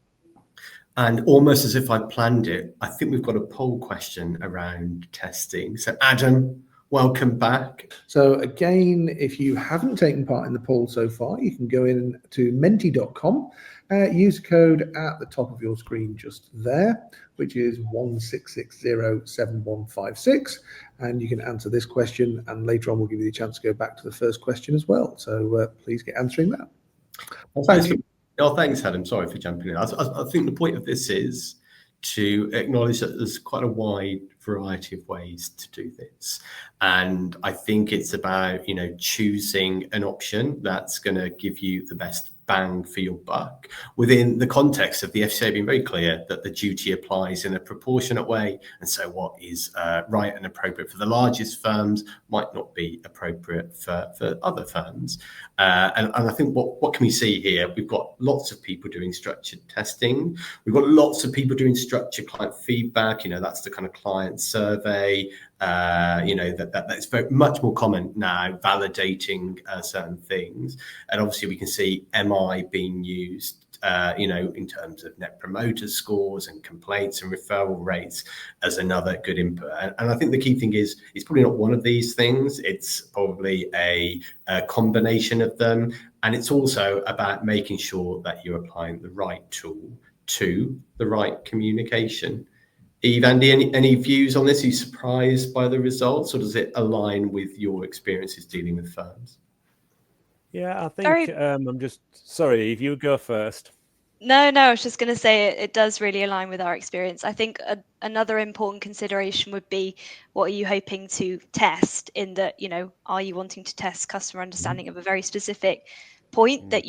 And almost as if I planned it, I think we've got a poll question around testing. So Adam, welcome back. So again, if you haven't taken part in the poll so far, you can go in to menti.com, use code at the top of your screen just there, which is 16607156, and you can answer this question, and later on we'll give you the chance to go back to the first question as well. So please get answering that. Well, thanks, Adam. Sorry for jumping in. I think the point of this is to acknowledge that there's quite a wide variety of ways to do this. And I think it's about, choosing an option that's going to give you the best bang for your buck within the context of the FCA being very clear that the duty applies in a proportionate way. And so what is right and appropriate for the largest firms might not be appropriate for other firms. And I think what can we see here? We've got lots of people doing structured testing. We've got lots of people doing structured client feedback. That's the kind of client survey. That's very much more common now, validating certain things. And obviously we can see MI being used, in terms of net promoter scores and complaints and referral rates as another good input. And I think the key thing is, it's probably not one of these things. It's probably a combination of them. And it's also about making sure that you're applying the right tool to the right communication. Eve, Andy, any views on this? Are you surprised by the results, or does it align with your experiences dealing with firms? Yeah, I think I'm just sorry, Eve, you go first. No, I was just going to say it does really align with our experience. I think another important consideration would be, what are you hoping to test? In that, are you wanting to test customer understanding of a very specific point that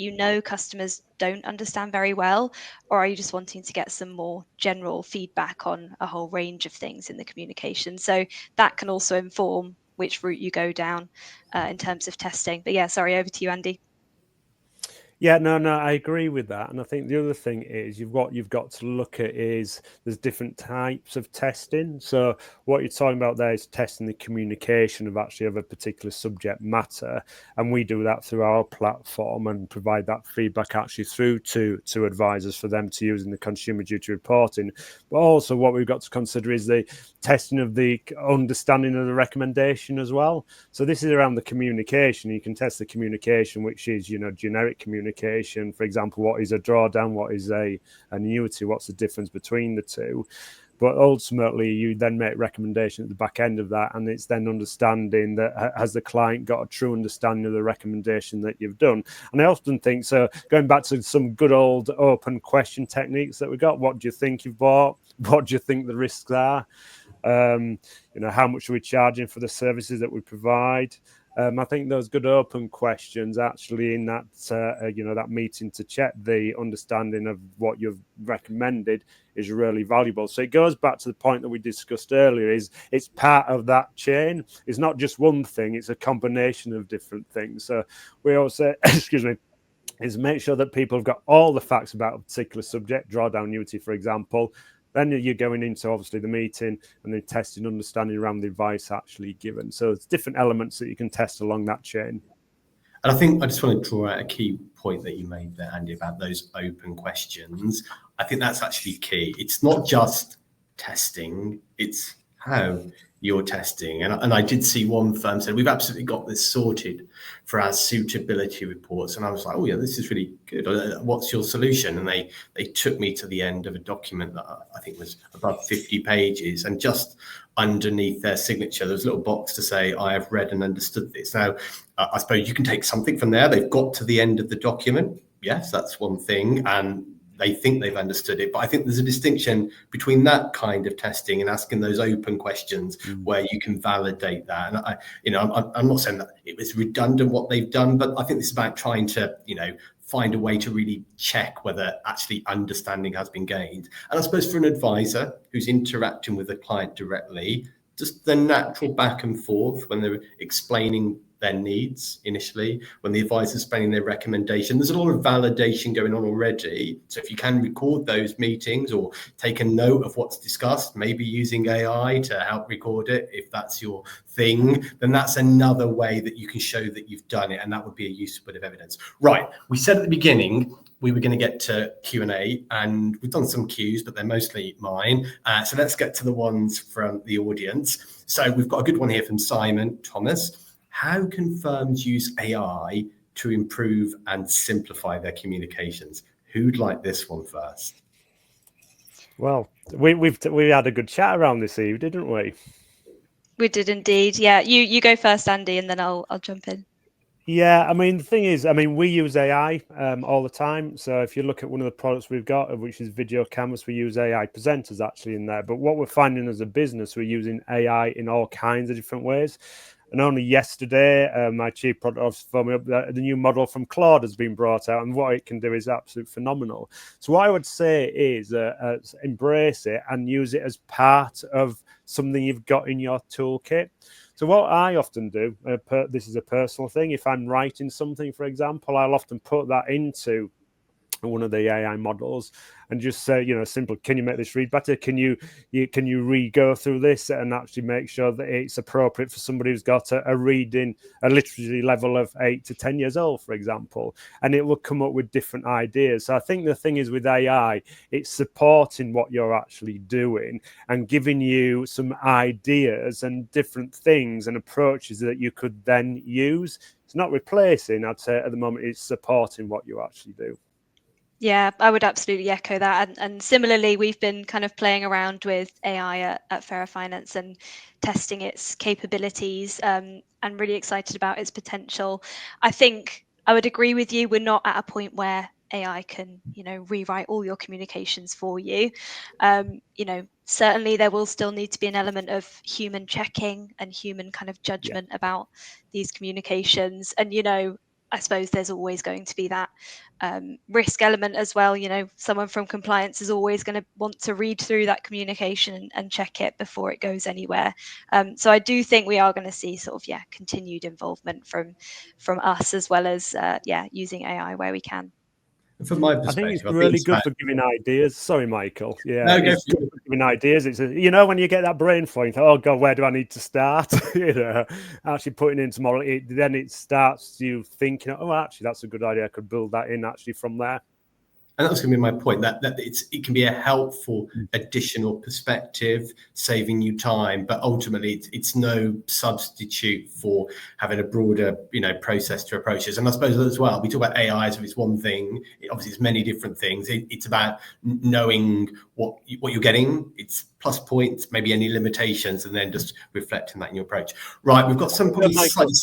customers don't understand very well, or are you just wanting to get some more general feedback on a whole range of things in the communication? So that can also inform which route you go down in terms of testing. But yeah, sorry, over to you, Andy. Yeah, no, I agree with that. And I think the other thing is you've got to look at is there's different types of testing. So what you're talking about there is testing the communication of a particular subject matter. And we do that through our platform and provide that feedback actually through to advisors for them to use in the consumer duty reporting. But also what we've got to consider is the testing of the understanding of the recommendation as well. So this is around the communication. You can test the communication, which is, generic communication. For example, what is a drawdown? What is an annuity? What's the difference between the two? But ultimately, you then make recommendation at the back end of that, and it's then understanding that has the client got a true understanding of the recommendation that you've done. And I often think, so going back to some good old open question techniques that we got, what do you think you've bought? What do you think the risks are? How much are we charging for the services that we provide? I think those good open questions actually in that that meeting to check the understanding of what you've recommended is really valuable. So it goes back to the point that we discussed earlier, is it's part of that chain. It's not just one thing, it's a combination of different things. So we also excuse me, is make sure that people have got all the facts about a particular subject, drawdown annuity, for example. Then you're going into obviously the meeting and then testing understanding around the advice actually given. So it's different elements that you can test along that chain. And I think I just want to draw out a key point that you made there, Andy, about those open questions. I think that's actually key. It's not just testing, it's how you're testing. And I did see one firm said, we've absolutely got this sorted for our suitability reports. And I was like, oh yeah, this is really good. What's your solution? And they took me to the end of a document that I think was above 50 pages. And just underneath their signature, there was a little box to say, I have read and understood this. Now, I suppose you can take something from there. They've got to the end of the document. Yes, that's one thing. And they think they've understood it. But I think there's a distinction between that kind of testing and asking those open questions where you can validate that. And I'm not saying that it was redundant what they've done, but I think this is about trying to, find a way to really check whether actually understanding has been gained. And I suppose for an advisor who's interacting with the client directly, just the natural back and forth when they're explaining their needs initially, when the advisor is explaining their recommendation, there's a lot of validation going on already. So if you can record those meetings or take a note of what's discussed, maybe using AI to help record it, if that's your thing, then that's another way that you can show that you've done it. And that would be a useful bit of evidence. Right. We said at the beginning, we were going to get to Q&A, and we've done some Qs, but they're mostly mine. So let's get to the ones from the audience. So we've got a good one here from Simon Thomas. How can firms use AI to improve and simplify their communications? Who'd like this one first? Well, we had a good chat around this eve, didn't we? We did indeed. Yeah, you go first, Andy, and then I'll jump in. Yeah, I mean, the thing is, we use AI all the time. So if you look at one of the products we've got, which is Video Canvas, we use AI presenters actually in there. But what we're finding as a business, we're using AI in all kinds of different ways. And only yesterday, my chief product officer phoned me up that the new model from Claude has been brought out, and what it can do is absolutely phenomenal. So what I would say is embrace it and use it as part of something you've got in your toolkit. So what I often do, this is a personal thing, if I'm writing something, for example, I'll often put that into one of the AI models and just say, simple, can you make this read better? Can you re-go through this and actually make sure that it's appropriate for somebody who's got a reading, a literacy level of 8 to 10 years old, for example, and it will come up with different ideas. So I think the thing is with AI, it's supporting what you're actually doing and giving you some ideas and different things and approaches that you could then use. It's not replacing, I'd say at the moment, it's supporting what you actually do. Yeah, I would absolutely echo that. And similarly, we've been kind of playing around with AI at Fairer Finance and testing its capabilities, and really excited about its potential. I think I would agree with you. We're not at a point where AI can, rewrite all your communications for you. Certainly there will still need to be an element of human checking and human kind of judgment about these communications. And, I suppose there's always going to be that risk element as well. Someone from compliance is always going to want to read through that communication and check it before it goes anywhere. So I do think we are going to see sort of continued involvement from us, as well as using AI where we can. From my perspective, I think it's really good for giving ideas. Sorry, Michael. Yeah, no, it's good for giving ideas. It's when you get that brain fog, you think, oh God, where do I need to start? Actually putting in tomorrow, then it starts you thinking, oh, actually, that's a good idea. I could build that in actually from there. And that's going to be my point, that it can be a helpful additional perspective, saving you time, but ultimately it's no substitute for having a broader, process to approach this. And I suppose as well, we talk about AI as if it's one thing. Obviously, it's many different things. It's about knowing what you're getting. It's plus points, maybe any limitations, and then just reflecting that in your approach. Right, we've got some probably slightly...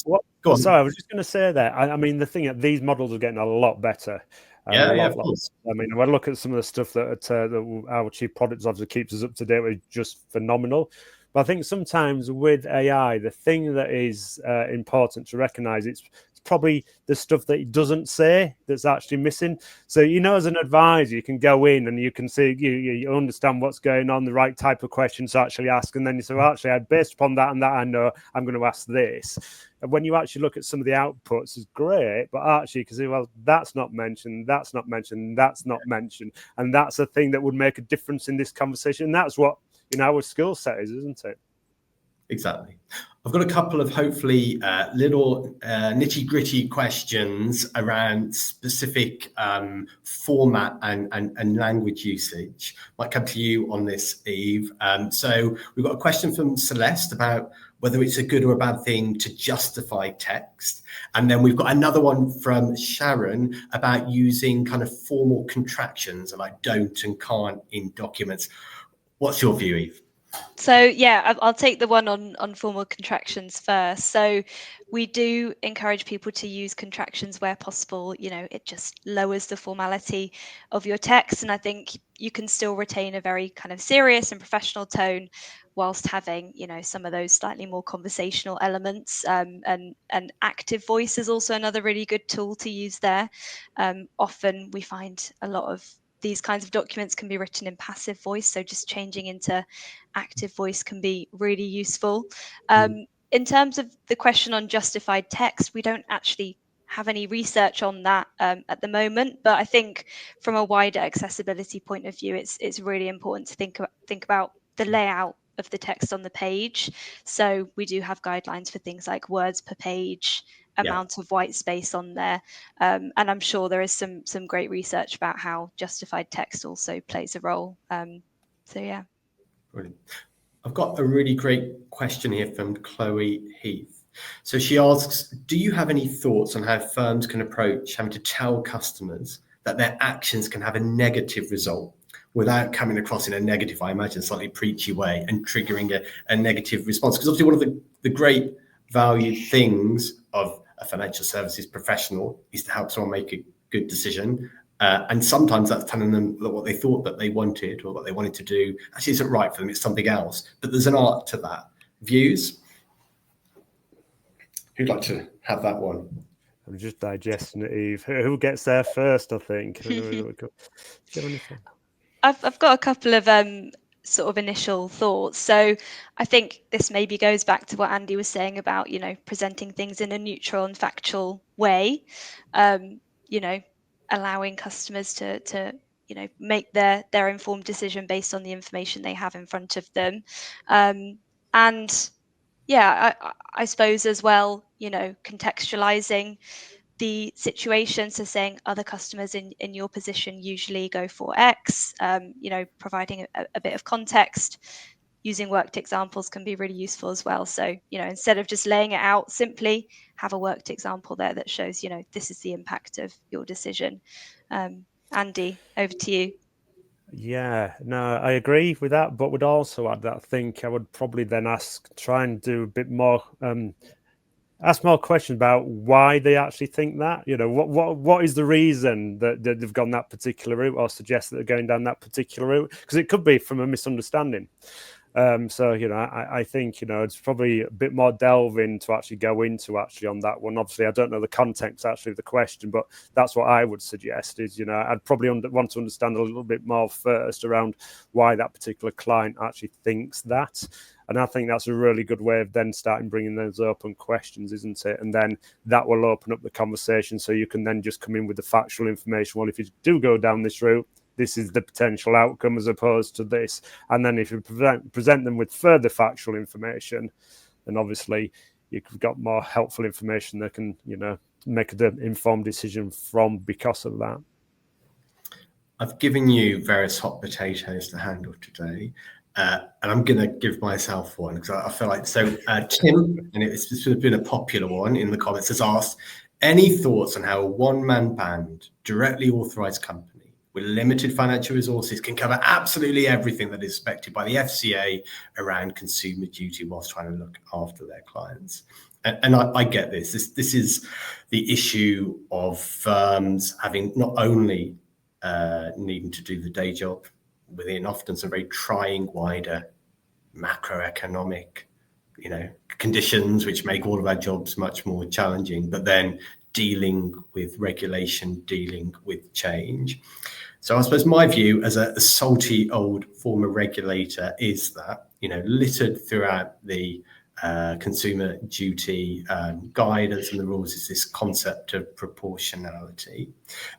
Go on. Sorry, I was just going to say that. I mean, the thing that these models are getting a lot better. Of course. I mean, when I look at some of the stuff that our chief product officer keeps us up to date with, just phenomenal. But I think sometimes with AI, the thing that is important to recognize, it's probably the stuff that it doesn't say that's actually missing. So, as an advisor, you can go in and you can see, you understand what's going on, the right type of questions to actually ask. And then you say, well, actually, based upon that and that, I know I'm going to ask this. And when you actually look at some of the outputs, it's great, but actually you can say, well, that's not mentioned, that's not mentioned, that's not mentioned. And that's a thing that would make a difference in this conversation. And that's what, our skill set is, isn't it? Exactly. I've got a couple of hopefully little nitty gritty questions around specific format and language usage. Might come to you on this, Eve. So we've got a question from Celeste about whether it's a good or a bad thing to justify text. And then we've got another one from Sharon about using kind of formal contractions like don't and can't in documents. What's your view, Eve? So yeah, I'll take the one on formal contractions first. So we do encourage people to use contractions where possible. It just lowers the formality of your text, and I think you can still retain a very kind of serious and professional tone whilst having some of those slightly more conversational elements. And active voice is also another really good tool to use there. Often we find a lot of these kinds of documents can be written in passive voice, so just changing into active voice can be really useful. In terms of the question on justified text, we don't actually have any research on that at the moment, but I think from a wider accessibility point of view, it's really important to think about the layout of the text on the page. So we do have guidelines for things like words per page, amount of white space on there, and I'm sure there is some great research about how justified text also plays a role. So yeah. Brilliant. I've got a really great question here from Chloe Heath. So she asks, do you have any thoughts on how firms can approach having to tell customers that their actions can have a negative result without coming across in a negative, I imagine, slightly preachy way and triggering a negative response? Because obviously one of the great valued things of a financial services professional is to help someone make a good decision. And sometimes that's telling them that what they thought that they wanted or what they wanted to do actually isn't right for them. It's something else. But there's an art to that. Views? Who'd like to have that one? I'm just digesting it, Eve. Who gets there first, I think? Do you have anything? I've got a couple of sort of initial thoughts. So I think this maybe goes back to what Andy was saying about, presenting things in a neutral and factual way, allowing customers to make their informed decision based on the information they have in front of them. And yeah, I suppose as well, contextualizing the situation. So saying other customers in your position usually go for X, providing a bit of context. Using worked examples can be really useful as well. So, instead of just laying it out simply, have a worked example there that shows, this is the impact of your decision. Andy, over to you. Yeah, no, I agree with that, but would also add that I think I would probably then try and do a bit more, ask more questions about why they actually think that. What is the reason that they've gone that particular route, or suggest that they're going down that particular route? Because it could be from a misunderstanding. So I think it's probably a bit more delving to actually go into on that one. Obviously, I don't know the context actually of the question, but that's what I would suggest is I'd probably want to understand a little bit more first around why that particular client actually thinks that. And I think that's a really good way of then starting bringing those open questions, isn't it? And then that will open up the conversation, so you can then just come in with the factual information. Well, if you do go down this route, this is the potential outcome as opposed to this. And then if you present them with further factual information, then obviously you've got more helpful information that can, make an informed decision from because of that. I've given you various hot potatoes to handle today. And I'm going to give myself one because I feel like Tim, and it's been a popular one in the comments, has asked, any thoughts on how a one-man band, directly authorized company with limited financial resources can cover absolutely everything that is expected by the FCA around consumer duty whilst trying to look after their clients? And I get this. This is the issue of firms having not only needing to do the day job within often some very trying wider macroeconomic, conditions which make all of our jobs much more challenging, but then dealing with regulation, dealing with change. So I suppose my view as a salty old former regulator is that, littered throughout the consumer duty guidance and the rules is this concept of proportionality.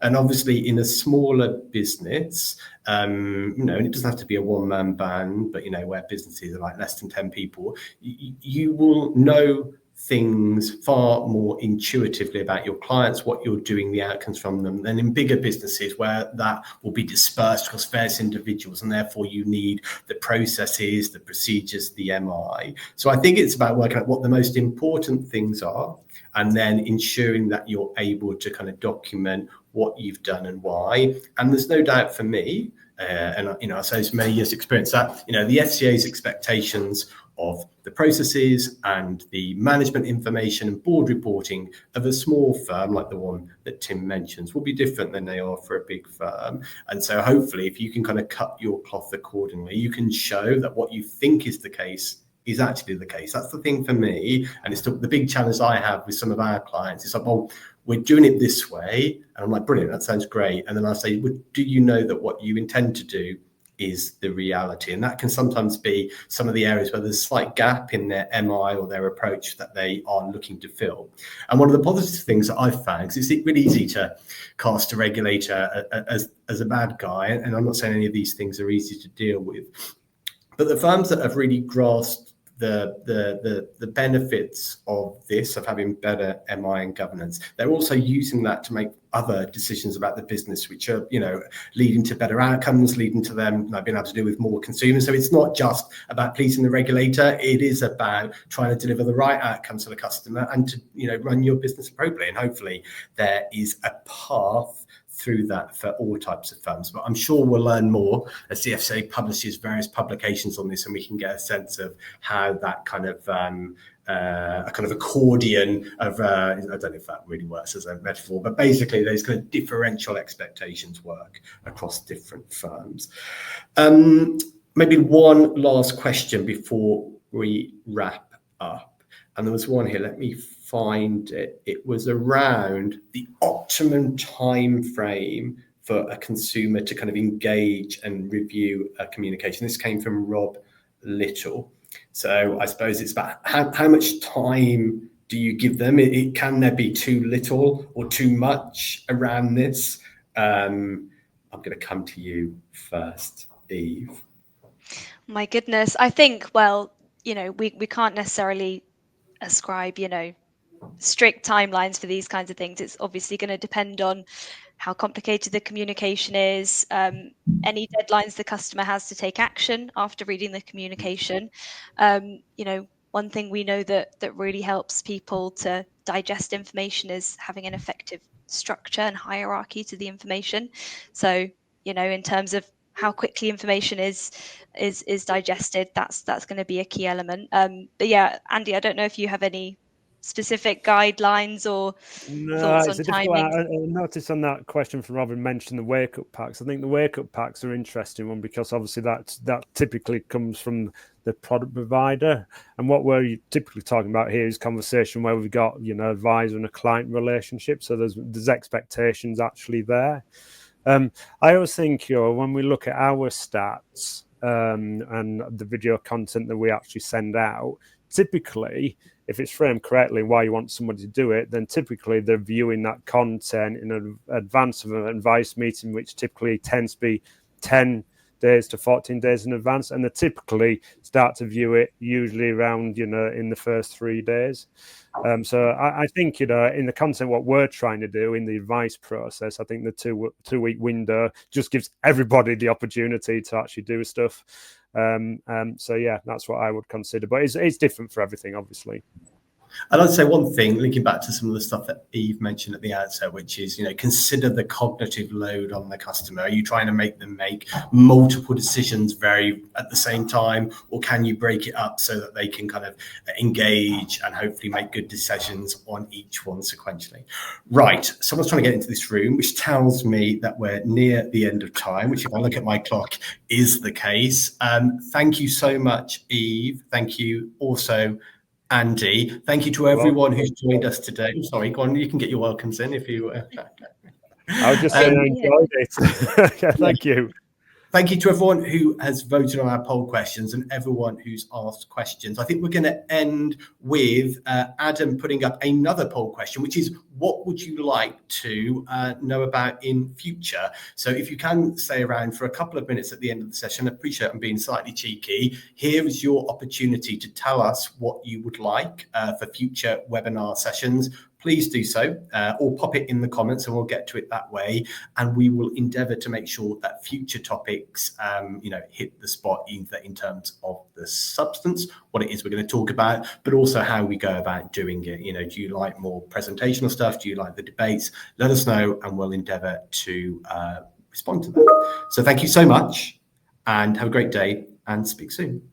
And obviously in a smaller business, and it doesn't have to be a one-man band, but where businesses are like less than 10 people, you will know things far more intuitively about your clients, what you're doing, the outcomes from them, than in bigger businesses where that will be dispersed across various individuals, and therefore you need the processes, the procedures, the MI. So I think it's about working out what the most important things are, and then ensuring that you're able to kind of document what you've done and why. And there's no doubt for me, and I say it's many years experience, that the FCA's expectations of the processes and the management information and board reporting of a small firm like the one that Tim mentions will be different than they are for a big firm. And so hopefully if you can kind of cut your cloth accordingly, you can show that what you think is the case is actually the case. That's the thing for me. And it's the big challenge I have with some of our clients. It's like, well, we're doing it this way. And I'm like, brilliant, that sounds great. And then I say, well, do you know that what you intend to do is the reality? And that can sometimes be some of the areas where there's a slight gap in their MI or their approach that they are looking to fill. And one of the positive things that I've found is it's really easy to cast a regulator as a bad guy. And I'm not saying any of these things are easy to deal with, but the firms that have really grasped the benefits of this, of having better MI and governance, they're also using that to make other decisions about the business, which are, leading to better outcomes, leading to them being able to deal with more consumers. So it's not just about pleasing the regulator, it is about trying to deliver the right outcomes for the customer and to, run your business appropriately. And hopefully there is a path through that for all types of firms. But I'm sure we'll learn more as the FCA publishes various publications on this, and we can get a sense of how that kind of a kind of accordion of I don't know if that really works as a metaphor, but basically those kind of differential expectations work across different firms. Maybe one last question before we wrap up. And there was one here, let me find it. It was around the optimum time frame for a consumer to kind of engage and review a communication. This came from Rob Little. So I suppose it's about how much time do you give them? Can there be too little or too much around this? I'm going to come to you first, Eve. My goodness, I think, well, we can't necessarily ascribe, strict timelines for these kinds of things. It's obviously going to depend on how complicated the communication is, any deadlines the customer has to take action after reading the communication. One thing we know that really helps people to digest information is having an effective structure and hierarchy to the information. So, in terms of how quickly information is digested, that's going to be a key element. But yeah, Andy, I don't know if you have any specific guidelines or thoughts on timing. I noticed on that question from Robin mentioned the wake-up packs. I think the wake-up packs are an interesting one because obviously that typically comes from the product provider, and what we're typically talking about here is conversation where we've got advisor and a client relationship, so there's expectations actually there. I always think when we look at our stats and the video content that we actually send out, typically, if it's framed correctly why you want somebody to do it, then typically they're viewing that content in advance of an advice meeting, which typically tends to be 10 days to 14 days in advance, and they typically start to view it usually around in the first 3 days. So I think in the content what we're trying to do in the advice process, I think the two-week window just gives everybody the opportunity to actually do stuff. So yeah, that's what I would consider, but it's different for everything, obviously. And I'd say one thing, linking back to some of the stuff that Eve mentioned at the outset, which is, consider the cognitive load on the customer. Are you trying to make them make multiple decisions at the same time, or can you break it up so that they can kind of engage and hopefully make good decisions on each one sequentially? Right, someone's trying to get into this room, which tells me that we're near the end of time, which if I look at my clock is the case. Thank you so much, Eve. Thank you also, Andy. Thank you to everyone who's joined us today. Sorry, go on, you can get your welcomes in if you... I was just saying I enjoyed it. Yeah, thank you. Thank you to everyone who has voted on our poll questions and everyone who's asked questions. I think we're going to end with Adam putting up another poll question, which is, what would you like to know about in future? So if you can stay around for a couple of minutes at the end of the session, I appreciate I'm being slightly cheeky. Here is your opportunity to tell us what you would like for future webinar sessions. Please do so, or pop it in the comments and we'll get to it that way. And we will endeavour to make sure that future topics, hit the spot, either in terms of the substance, what it is we're going to talk about, but also how we go about doing it. Do you like more presentational stuff? Do you like the debates? Let us know and we'll endeavour to respond to that. So thank you so much and have a great day and speak soon.